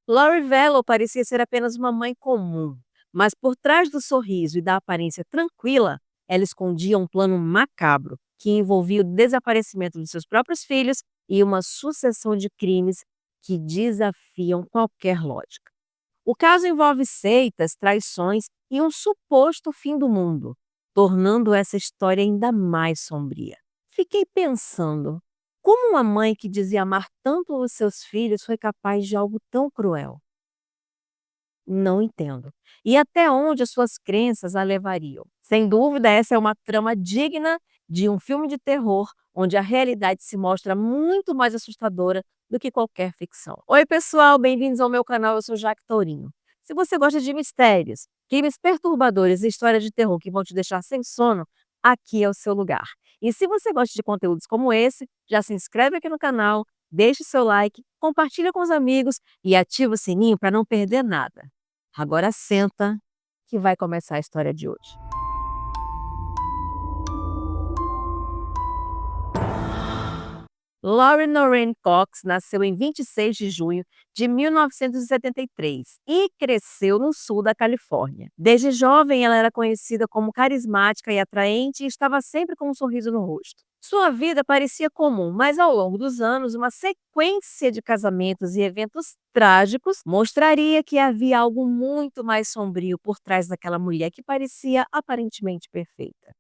Lori Vallow parecia ser apenas uma mãe comum, mas por trás do sorriso e da aparência tranquila, ela escondia um plano macabro que envolvia o desaparecimento de seus próprios filhos e uma sucessão de crimes que desafiam qualquer lógica. O caso envolve seitas, traições e um suposto fim do mundo, tornando essa história ainda mais sombria. Fiquei pensando, como uma mãe que dizia amar tanto os seus filhos foi capaz de algo tão cruel? Não entendo. E até onde as suas crenças a levariam? Sem dúvida, essa é uma trama digna de um filme de terror, onde a realidade se mostra muito mais assustadora do que qualquer ficção. Oi, pessoal, bem-vindos ao meu canal. Eu sou Jaque Tourinho. Se você gosta de mistérios, crimes perturbadores e histórias de terror que vão te deixar sem sono, aqui é o seu lugar. E se você gosta de conteúdos como esse, já se inscreve aqui no canal, deixe seu like, compartilha com os amigos e ativa o sininho para não perder nada. Agora senta que vai começar a história de hoje. Laurie Noreen Cox nasceu em 26 de junho de 1973 e cresceu no sul da Califórnia. Desde jovem, ela era conhecida como carismática e atraente e estava sempre com um sorriso no rosto. Sua vida parecia comum, mas ao longo dos anos, uma sequência de casamentos e eventos trágicos mostraria que havia algo muito mais sombrio por trás daquela mulher que parecia aparentemente perfeita.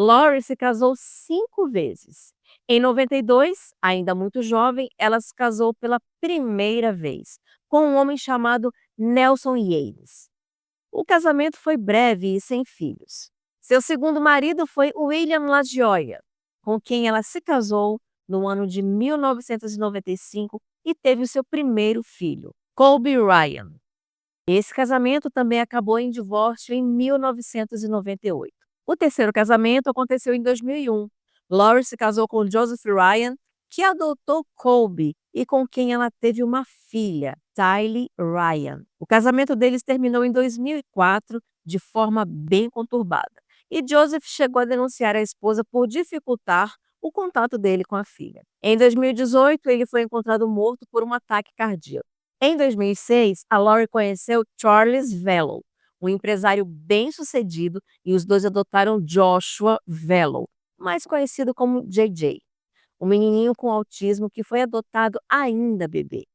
Laurie se casou 5 vezes. Em 92, ainda muito jovem, ela se casou pela primeira vez com um homem chamado Nelson Yates. O casamento foi breve e sem filhos. Seu segundo marido foi William LaGioia, com quem ela se casou no ano de 1995 e teve o seu primeiro filho, Colby Ryan. Esse casamento também acabou em divórcio em 1998. O terceiro casamento aconteceu em 2001. Laurie se casou com Joseph Ryan, que adotou Colby e com quem ela teve uma filha, Tylee Ryan. O casamento deles terminou em 2004 de forma bem conturbada. E Joseph chegou a denunciar a esposa por dificultar o contato dele com a filha. Em 2018, ele foi encontrado morto por um ataque cardíaco. Em 2006, a Laurie conheceu Charles Vallow, um empresário bem-sucedido, e os dois adotaram Joshua Vallow, mais conhecido como JJ, um menininho com autismo que foi adotado ainda bebê.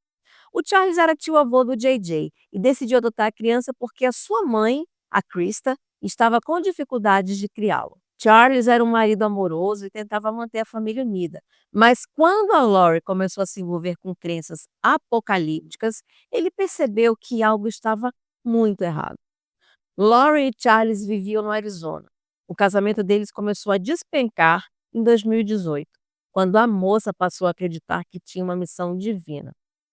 O Charles era tio-avô do JJ e decidiu adotar a criança porque a sua mãe, a Krista, estava com dificuldades de criá-lo. Charles era um marido amoroso e tentava manter a família unida, mas quando a Laurie começou a se envolver com crenças apocalípticas, ele percebeu que algo estava muito errado. Laurie e Charles viviam no Arizona. O casamento deles começou a despencar em 2018, quando a moça passou a acreditar que tinha uma missão divina.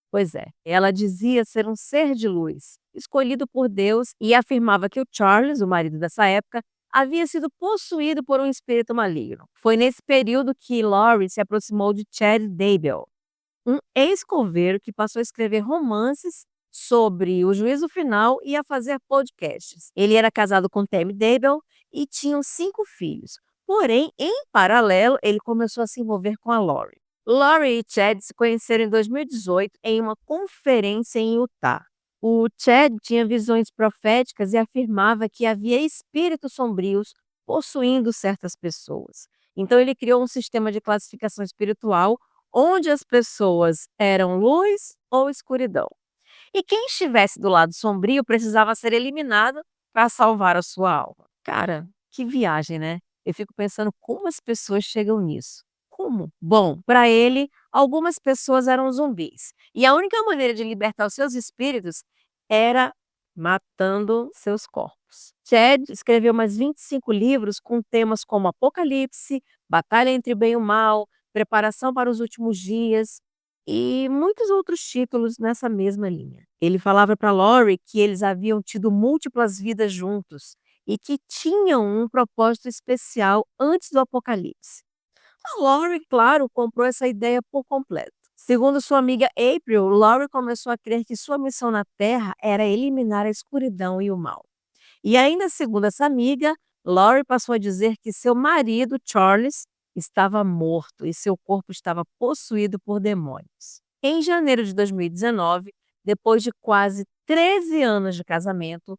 Pois é, ela dizia ser um ser de luz, escolhido por Deus, e afirmava que o Charles, o marido dessa época, havia sido possuído por um espírito maligno. Foi nesse período que Laurie se aproximou de Chad Daybell, um ex-coveiro que passou a escrever romances sobre o juízo final e a fazer podcasts. Ele era casado com Tammy Daybell e tinham 5 filhos. Porém, em paralelo, ele começou a se envolver com a Laurie. Laurie e Chad se conheceram em 2018 em uma conferência em Utah. O Chad tinha visões proféticas e afirmava que havia espíritos sombrios possuindo certas pessoas. Então ele criou um sistema de classificação espiritual onde as pessoas eram luz ou escuridão. E quem estivesse do lado sombrio precisava ser eliminado para salvar a sua alma. Cara, que viagem, né? Eu fico pensando como as pessoas chegam nisso. Como? Bom, para ele, algumas pessoas eram zumbis. E a única maneira de libertar os seus espíritos era matando seus corpos. Chad escreveu mais 25 livros com temas como Apocalipse, Batalha entre o Bem e o Mal, Preparação para os Últimos Dias e muitos outros títulos nessa mesma linha. Ele falava para Laurie que eles haviam tido múltiplas vidas juntos e que tinham um propósito especial antes do apocalipse. A Laurie, claro, comprou essa ideia por completo. Segundo sua amiga April, Laurie começou a crer que sua missão na Terra era eliminar a escuridão e o mal. E ainda segundo essa amiga, Laurie passou a dizer que seu marido, Charles, estava morto e seu corpo estava possuído por demônios. Em janeiro de 2019, Depois de quase 13 anos de casamento,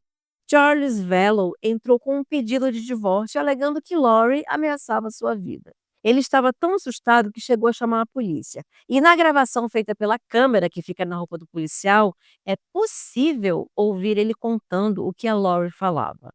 Charles Vello entrou com um pedido de divórcio alegando que Lori ameaçava sua vida. Ele estava tão assustado que chegou a chamar a polícia. E na gravação feita pela câmera que fica na roupa do policial, é possível ouvir ele contando o que a Lori falava.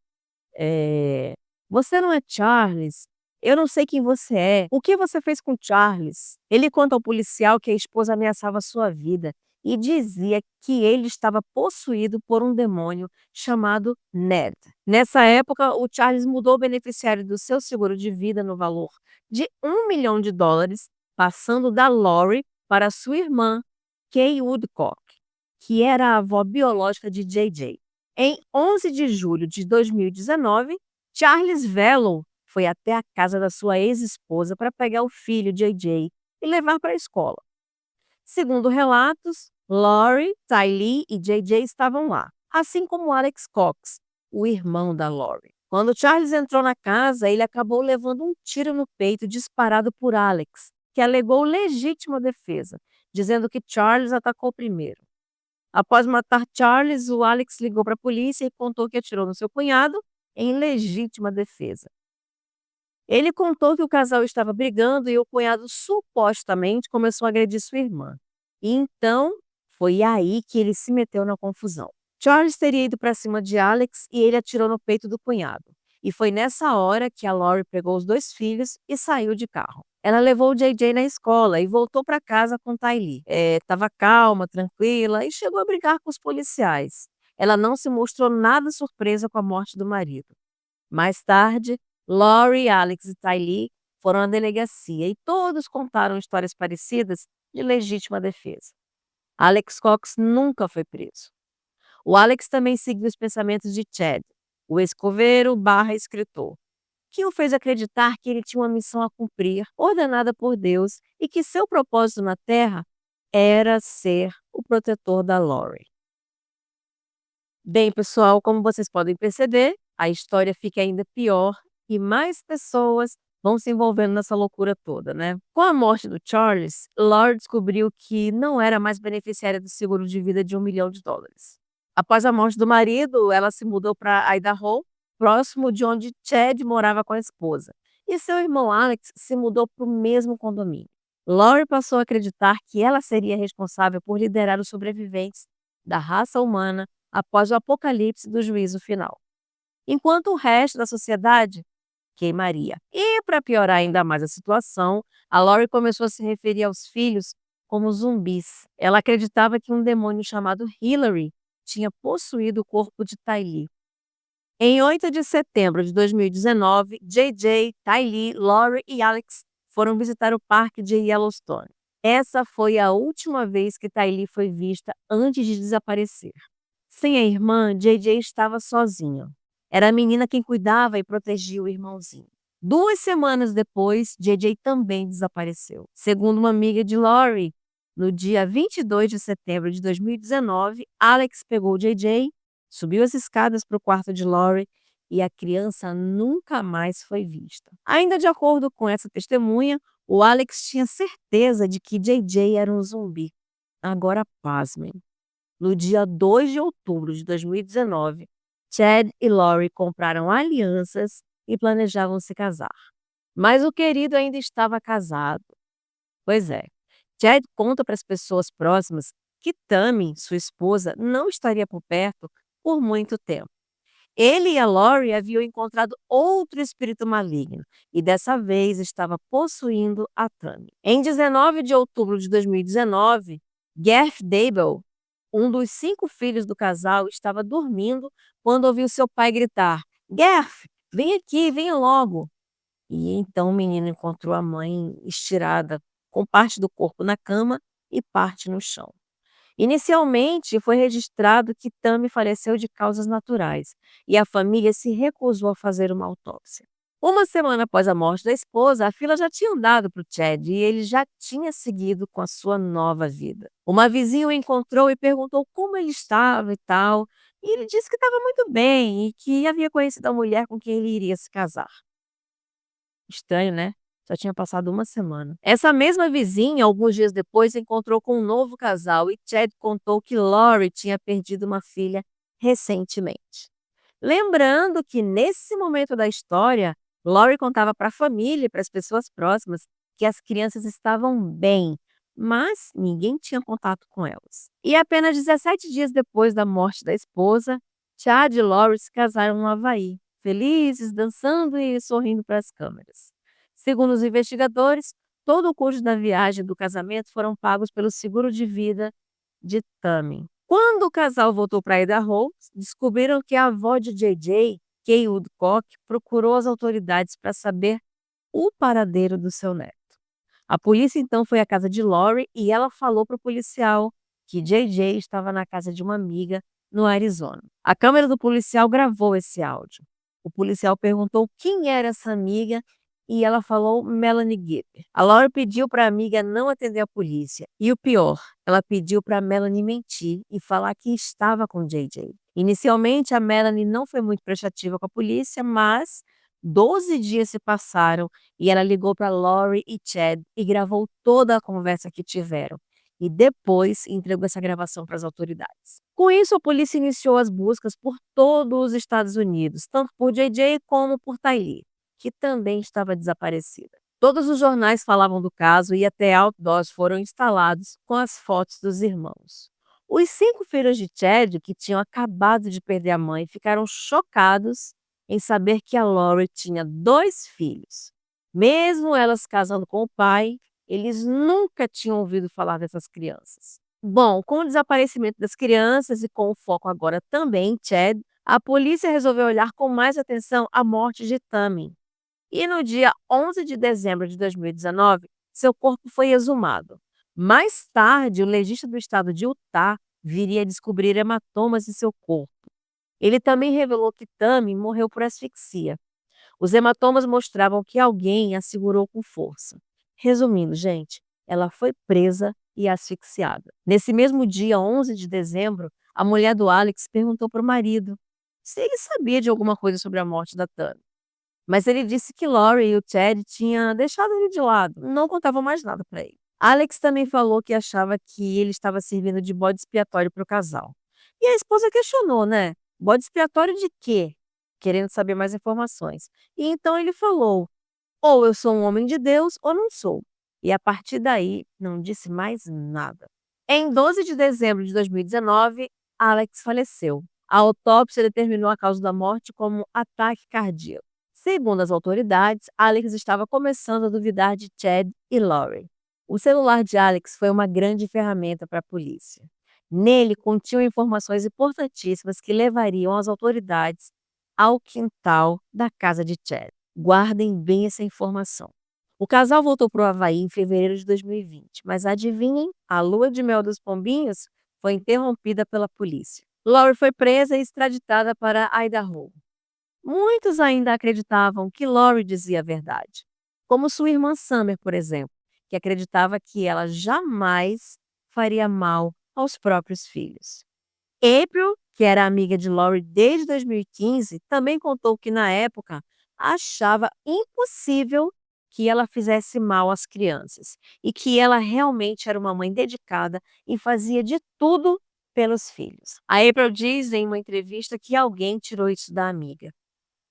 Eh, "Você não é Charles. Eu não sei quem você é. O que você fez com Charles?" Ele conta ao policial que a esposa ameaçava sua vida e dizia que ele estava possuído por um demônio chamado Ned. Nessa época, o Charles mudou o beneficiário do seu seguro de vida no valor de US$ 1 milhão, passando da Lori para sua irmã, Kay Woodcock, que era a avó biológica de JJ. Em 11 de julho de 2019, Charles Vello foi até a casa da sua ex-esposa para pegar o filho, JJ, e levar para a escola. Segundo relatos, Lori, Ty Lee e JJ estavam lá, assim como Alex Cox, o irmão da Lori. Quando Charles entrou na casa, ele acabou levando um tiro no peito disparado por Alex, que alegou legítima defesa, dizendo que Charles atacou primeiro. Após matar Charles, o Alex ligou para a polícia e contou que atirou no seu cunhado em legítima defesa. Ele contou que o casal estava brigando e o cunhado supostamente começou a agredir sua irmã. E então, foi aí que ele se meteu na confusão. Charles teria ido para cima de Alex e ele atirou no peito do cunhado. E foi nessa hora que a Lori pegou os dois filhos e saiu de carro. Ela levou o JJ na escola e voltou para casa com Ty Lee. Estava calma, tranquila e chegou a brigar com os policiais. Ela não se mostrou nada surpresa com a morte do marido. Mais tarde, Lori, Alex e Ty Lee foram à delegacia e todos contaram histórias parecidas de legítima defesa. Alex Cox nunca foi preso. O Alex também seguiu os pensamentos de Chad, o ex-coveiro barra escritor, que o fez acreditar que ele tinha uma missão a cumprir, ordenada por Deus, e que seu propósito na Terra era ser o protetor da Lori. Bem, pessoal, como vocês podem perceber, a história fica ainda pior e mais pessoas vão se envolvendo nessa loucura toda, né? Com a morte do Charles, Lori descobriu que não era mais beneficiária do seguro de vida de US$ 1 milhão. Após a morte do marido, ela se mudou para Idaho, próximo de onde Chad morava com a esposa. E seu irmão Alex se mudou para o mesmo condomínio. Lori passou a acreditar que ela seria responsável por liderar os sobreviventes da raça humana após o apocalipse do juízo final, enquanto o resto da sociedade queimaria. E, para piorar ainda mais a situação, a Lori começou a se referir aos filhos como zumbis. Ela acreditava que um demônio chamado Hillary tinha possuído o corpo de Ty Lee. Em 8 de setembro de 2019, JJ, Ty Lee, Lori e Alex foram visitar o parque de Yellowstone. Essa foi a última vez que Ty Lee foi vista antes de desaparecer. Sem a irmã, JJ estava sozinho. Era a menina quem cuidava e protegia o irmãozinho. 2 semanas depois, JJ também desapareceu. Segundo uma amiga de Lori, no dia 22 de setembro de 2019, Alex pegou JJ, subiu as escadas para o quarto de Lori e a criança nunca mais foi vista. Ainda de acordo com essa testemunha, o Alex tinha certeza de que JJ era um zumbi. Agora, pasmem. No dia 2 de outubro de 2019, Chad e Lori compraram alianças e planejavam se casar. Mas o querido ainda estava casado. Pois é, Chad conta para as pessoas próximas que Tammy, sua esposa, não estaria por perto por muito tempo. Ele e a Lori haviam encontrado outro espírito maligno e dessa vez estava possuindo a Tammy. Em 19 de outubro de 2019, Garth Dable, um dos 5 filhos do casal, estava dormindo quando ouviu seu pai gritar: "Garth, vem aqui, venha logo!" E então o menino encontrou a mãe estirada, com parte do corpo na cama e parte no chão. Inicialmente, foi registrado que Tammy faleceu de causas naturais e a família se recusou a fazer uma autópsia. Uma semana após a morte da esposa, a fila já tinha andado para o Chad e ele já tinha seguido com a sua nova vida. Uma vizinha o encontrou e perguntou como ele estava e tal, e ele disse que estava muito bem e que havia conhecido a mulher com quem ele iria se casar. Estranho, né? Só tinha passado uma semana. Essa mesma vizinha, alguns dias depois, se encontrou com um novo casal e Chad contou que Lori tinha perdido uma filha recentemente. Lembrando que nesse momento da história, Lori contava para a família e para as pessoas próximas que as crianças estavam bem, mas ninguém tinha contato com elas. E apenas 17 dias depois da morte da esposa, Chad e Lori se casaram no Havaí, felizes, dançando e sorrindo para as câmeras. Segundo os investigadores, todo o custo da viagem e do casamento foram pagos pelo seguro de vida de Tammy. Quando o casal voltou para Idaho, descobriram que a avó de JJ, Kay Woodcock, procurou as autoridades para saber o paradeiro do seu neto. A polícia então foi à casa de Lori e ela falou para o policial que JJ estava na casa de uma amiga no Arizona. A câmera do policial gravou esse áudio. O policial perguntou quem era essa amiga e ela falou Melanie Gibb. A Lori pediu para a amiga não atender a polícia. E o pior, ela pediu para a Melanie mentir e falar que estava com JJ. Inicialmente, a Melanie não foi muito prestativa com a polícia, mas 12 dias se passaram e ela ligou para Lori e Chad e gravou toda a conversa que tiveram. E depois entregou essa gravação para as autoridades. Com isso, a polícia iniciou as buscas por todos os Estados Unidos, tanto por JJ como por Tylee, que também estava desaparecida. Todos os jornais falavam do caso e até outdoors foram instalados com as fotos dos irmãos. Os 5 filhos de Chad, que tinham acabado de perder a mãe, ficaram chocados em saber que a Lori tinha 2 filhos. Mesmo elas casando com o pai, eles nunca tinham ouvido falar dessas crianças. Bom, com o desaparecimento das crianças e com o foco agora também em Chad, a polícia resolveu olhar com mais atenção a morte de Tammy. E no dia 11 de dezembro de 2019, seu corpo foi exumado. Mais tarde, o legista do estado de Utah viria a descobrir hematomas em seu corpo. Ele também revelou que Tammy morreu por asfixia. Os hematomas mostravam que alguém a segurou com força. Resumindo, gente, ela foi presa e asfixiada. Nesse mesmo dia, 11 de dezembro, a mulher do Alex perguntou para o marido se ele sabia de alguma coisa sobre a morte da Tammy. Mas ele disse que Lori e o Chad tinham deixado ele de lado, não contavam mais nada para ele. Alex também falou que achava que ele estava servindo de bode expiatório para o casal. E a esposa questionou, né? Bode expiatório de quê? Querendo saber mais informações. E então ele falou: ou eu sou um homem de Deus ou não sou. E a partir daí, não disse mais nada. Em 12 de dezembro de 2019, Alex faleceu. A autópsia determinou a causa da morte como ataque cardíaco. Segundo as autoridades, Alex estava começando a duvidar de Chad e Lori. O celular de Alex foi uma grande ferramenta para a polícia. Nele continham informações importantíssimas que levariam as autoridades ao quintal da casa de Chad. Guardem bem essa informação. O casal voltou para o Havaí em fevereiro de 2020, mas adivinhem, a lua de mel dos pombinhos foi interrompida pela polícia. Lori foi presa e extraditada para Idaho. Muitos ainda acreditavam que Lori dizia a verdade, como sua irmã Summer, por exemplo, que acreditava que ela jamais faria mal aos próprios filhos. April, que era amiga de Lori desde 2015, também contou que na época achava impossível que ela fizesse mal às crianças e que ela realmente era uma mãe dedicada e fazia de tudo pelos filhos. A April diz em uma entrevista que alguém tirou isso da amiga.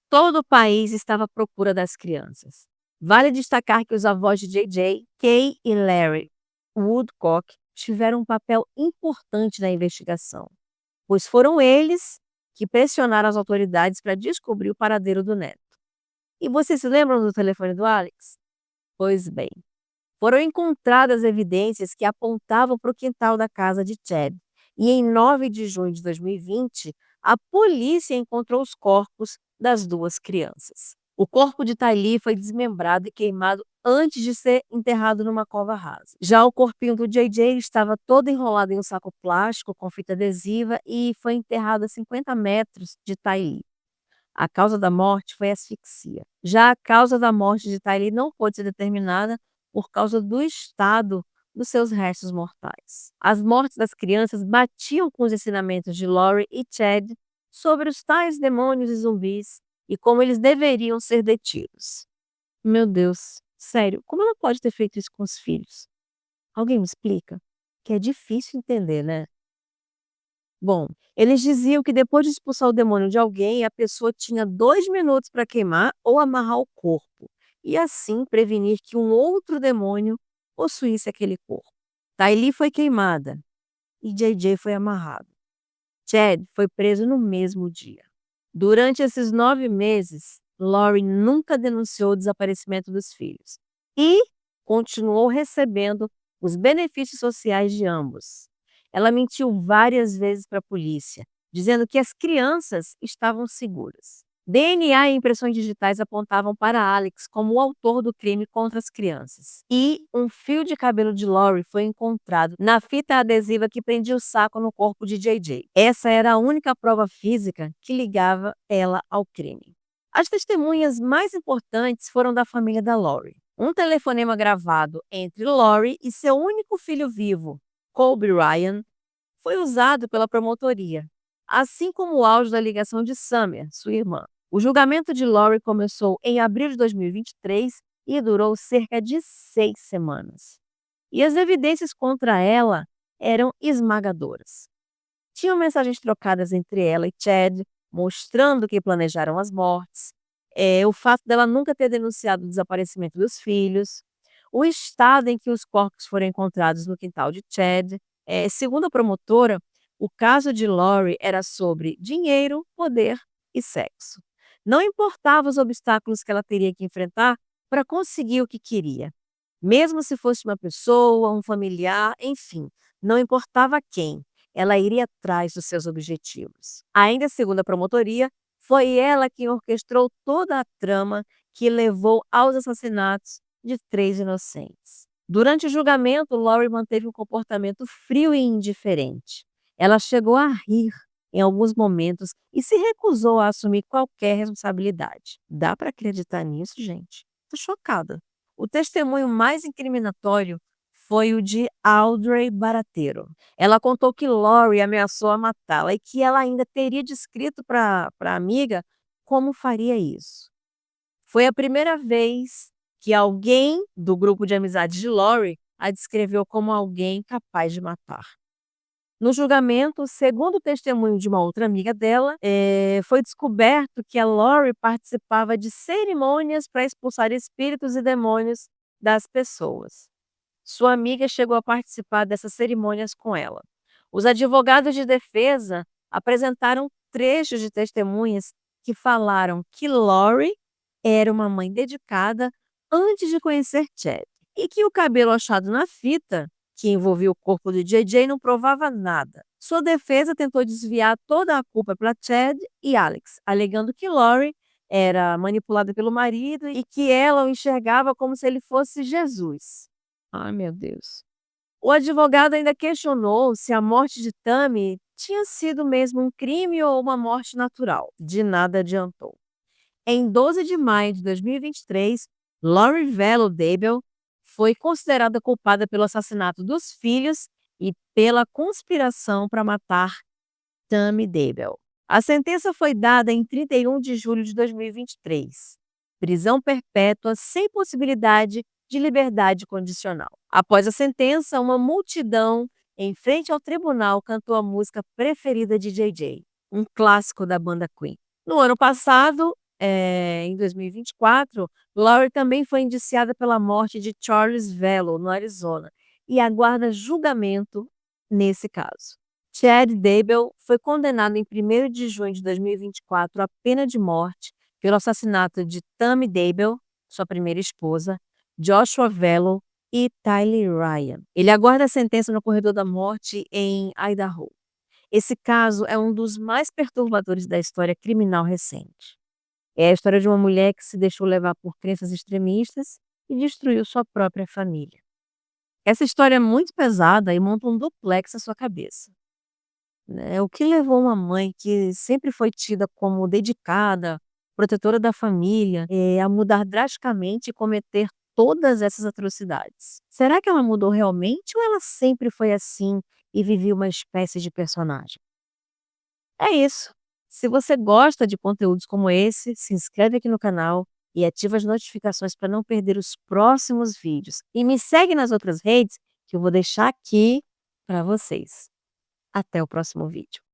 Todo o país estava à procura das crianças. Vale destacar que os avós de JJ, Kay e Larry Woodcock tiveram um papel importante na investigação, pois foram eles que pressionaram as autoridades para descobrir o paradeiro do neto. E vocês se lembram do telefone do Alex? Pois bem, foram encontradas evidências que apontavam para o quintal da casa de Chad. E em 9 de junho de 2020, a polícia encontrou os corpos das 2 crianças. O corpo de Tylee foi desmembrado e queimado antes de ser enterrado numa cova rasa. Já o corpinho do JJ estava todo enrolado em um saco plástico com fita adesiva e foi enterrado a 50 metros de Tylee. A causa da morte foi asfixia. Já a causa da morte de Tylee não pôde ser determinada por causa do estado dos seus restos mortais. As mortes das crianças batiam com os ensinamentos de Lori e Chad sobre os tais demônios e zumbis e como eles deveriam ser detidos. Meu Deus, Sério, como ela pode ter feito isso com os filhos? Alguém me explica? Que é difícil entender, né? Bom, eles diziam que depois de expulsar o demônio de alguém, a pessoa tinha 2 minutos para queimar ou amarrar o corpo, e assim prevenir que um outro demônio possuísse aquele corpo. Tylee foi queimada e JJ foi amarrado. Chad foi preso no mesmo dia. Durante esses 9 meses, Lori nunca denunciou o desaparecimento dos filhos e continuou recebendo os benefícios sociais de ambos. Ela mentiu várias vezes para a polícia, dizendo que as crianças estavam seguras. DNA e impressões digitais apontavam para Alex como o autor do crime contra as crianças. E um fio de cabelo de Lori foi encontrado na fita adesiva que prendia o saco no corpo de JJ. Essa era a única prova física que ligava ela ao crime. As testemunhas mais importantes foram da família da Lori. Um telefonema gravado entre Lori e seu único filho vivo, Kobe Ryan, foi usado pela promotoria, assim como o áudio da ligação de Summer, sua irmã. O julgamento de Lori começou em abril de 2023 e durou cerca de 6 semanas. E as evidências contra ela eram esmagadoras. Tinham mensagens trocadas entre ela e Chad, mostrando que planejaram as mortes, o fato dela nunca ter denunciado o desaparecimento dos filhos, o estado em que os corpos foram encontrados no quintal de Chad. Segundo a promotora, o caso de Lori era sobre dinheiro, poder e sexo. Não importava os obstáculos que ela teria que enfrentar para conseguir o que queria. Mesmo se fosse uma pessoa, um familiar, enfim, não importava quem, ela iria atrás dos seus objetivos. Ainda segundo a promotoria, foi ela quem orquestrou toda a trama que levou aos assassinatos de 3 inocentes. Durante o julgamento, Lori manteve um comportamento frio e indiferente. Ela chegou a rir em alguns momentos e se recusou a assumir qualquer responsabilidade. Dá para acreditar nisso, gente? Tô chocada. O testemunho mais incriminatório foi o de Audrey Barateiro. Ela contou que Lori ameaçou a matá-la e que ela ainda teria descrito para a amiga como faria isso. Foi a primeira vez que alguém do grupo de amizade de Lori a descreveu como alguém capaz de matar. No julgamento, segundo o testemunho de uma outra amiga dela, foi descoberto que a Lori participava de cerimônias para expulsar espíritos e demônios das pessoas. Sua amiga chegou a participar dessas cerimônias com ela. Os advogados de defesa apresentaram trechos de testemunhas que falaram que Lori era uma mãe dedicada antes de conhecer Chad e que o cabelo achado na fita, que envolvia o corpo de JJ, não provava nada. Sua defesa tentou desviar toda a culpa para Chad e Alex, alegando que Lori era manipulada pelo marido e que ela o enxergava como se ele fosse Jesus. Ai, meu Deus. O advogado ainda questionou se a morte de Tammy tinha sido mesmo um crime ou uma morte natural. De nada adiantou. Em 12 de maio de 2023, Lori Vallow Daybell foi considerada culpada pelo assassinato dos filhos e pela conspiração para matar Tammy Daybell. A sentença foi dada em 31 de julho de 2023. Prisão perpétua sem possibilidade de liberdade condicional. Após a sentença, uma multidão em frente ao tribunal cantou a música preferida de JJ, um clássico da banda Queen. No ano passado, em 2024, Lori também foi indiciada pela morte de Charles Vallow, no Arizona, e aguarda julgamento nesse caso. Chad Daybell foi condenado em 1º de junho de 2024 à pena de morte pelo assassinato de Tammy Daybell, sua primeira esposa, Joshua Vallow e Tylee Ryan. Ele aguarda a sentença no corredor da morte em Idaho. Esse caso é um dos mais perturbadores da história criminal recente. É a história de uma mulher que se deixou levar por crenças extremistas e destruiu sua própria família. Essa história é muito pesada e monta um duplex à sua cabeça, né? O que levou uma mãe que sempre foi tida como dedicada, protetora da família, a mudar drasticamente e cometer todas essas atrocidades? Será que ela mudou realmente ou ela sempre foi assim e vivia uma espécie de personagem? É isso. Se você gosta de conteúdos como esse, se inscreve aqui no canal e ativa as notificações para não perder os próximos vídeos. E me segue nas outras redes que eu vou deixar aqui para vocês. Até o próximo vídeo.